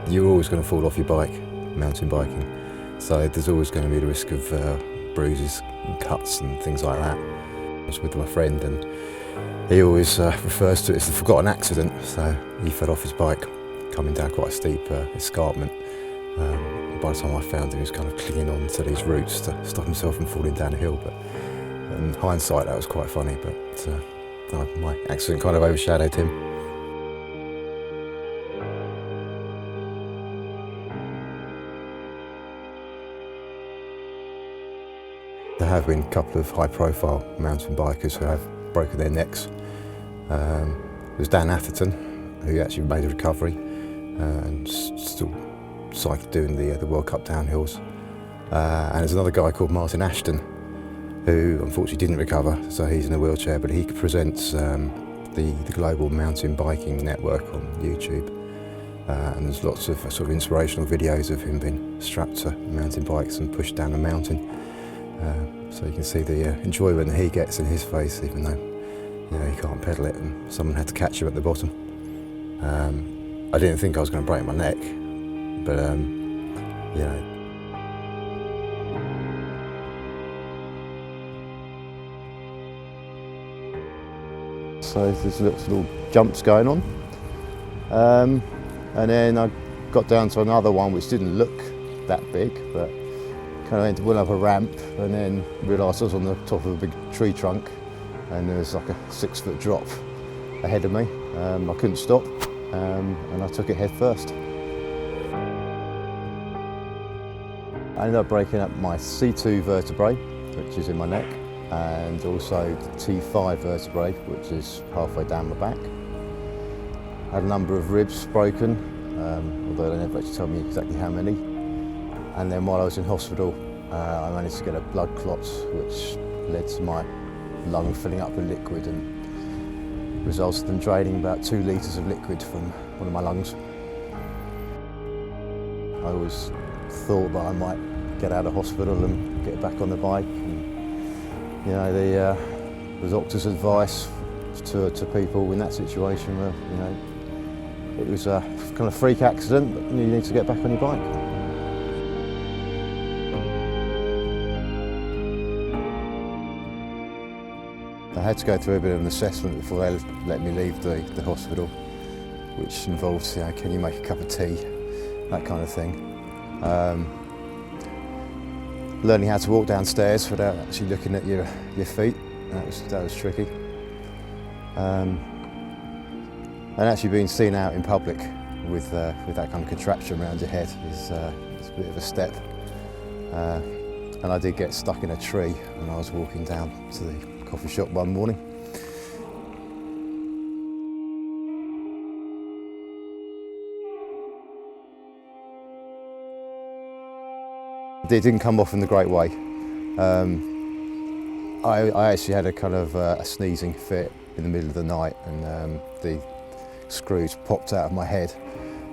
you're always going to fall off your bike, mountain biking. So there's always going to be the risk of bruises and cuts and things like that. I was with my friend and he always refers to it as the forgotten accident. So he fell off his bike coming down quite a steep escarpment. By the time I found him, he was kind of clinging on to these roots to stop himself from falling down a hill. But in hindsight, that was quite funny. But my accident kind of overshadowed him. There have been a couple of high-profile mountain bikers who have broken their necks. There's Dan Atherton, who actually made a recovery and still doing the World Cup downhills. And there's another guy called Martin Ashton, who unfortunately didn't recover, so he's in a wheelchair, but he presents the Global Mountain Biking Network on YouTube. And there's lots of sort of inspirational videos of him being strapped to mountain bikes and pushed down a mountain. So you can see the enjoyment that he gets in his face, even though he can't pedal it and someone had to catch him at the bottom. I didn't think I was going to break my neck, but So there's little jumps going on, and then I got down to another one which didn't look that big, but kind of went up a ramp and then realised I was on the top of a big tree trunk and there was like a 6-foot drop ahead of me. I couldn't stop and I took it head first. I ended up breaking up my C2 vertebrae, which is in my neck, and also the T5 vertebrae, which is halfway down my back. I had a number of ribs broken, although they never actually told me exactly how many. And then while I was in hospital, I managed to get a blood clot, which led to my lung filling up with liquid and resulted in draining about 2 litres of liquid from one of my lungs. I always thought that I might get out of hospital and get back on the bike. And, the doctor's advice to people in that situation were, it was a kind of freak accident, but you need to get back on your bike. I had to go through a bit of an assessment before they let me leave the hospital, which involved, can you make a cup of tea, that kind of thing. Learning how to walk downstairs without actually looking at your feet, that was tricky. And actually being seen out in public with that kind of contraption around your head is a bit of a step. And I did get stuck in a tree when I was walking down to the coffee shop one morning. It didn't come off in the great way. I actually had a kind of a sneezing fit in the middle of the night, and the screws popped out of my head.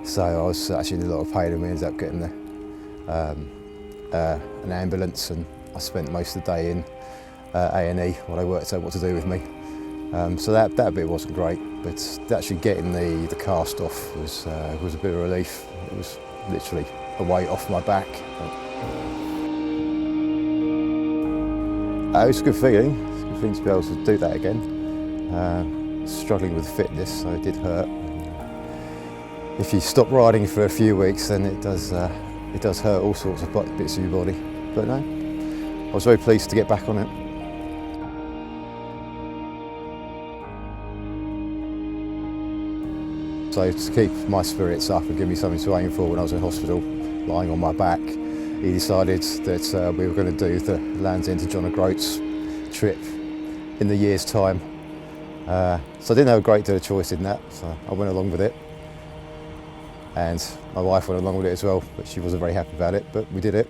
So I was actually in a lot of pain, and we ended up getting an ambulance, and I spent most of the day in A&E while they worked out what to do with me. So that bit wasn't great, but actually getting the cast off was a bit of a relief. It was literally a weight off my back. It was a good feeling. It's a good thing to be able to do that again. Struggling with fitness, so it did hurt. If you stop riding for a few weeks, then it does hurt all sorts of bits of your body. But no, I was very pleased to get back on it. So to keep my spirits up and give me something to aim for when I was in hospital, lying on my back, he decided that we were going to do the Land's End to John O'Groats trip in the year's time. So I didn't have a great deal of choice in that, so I went along with it. And my wife went along with it as well, but she wasn't very happy about it, but we did it.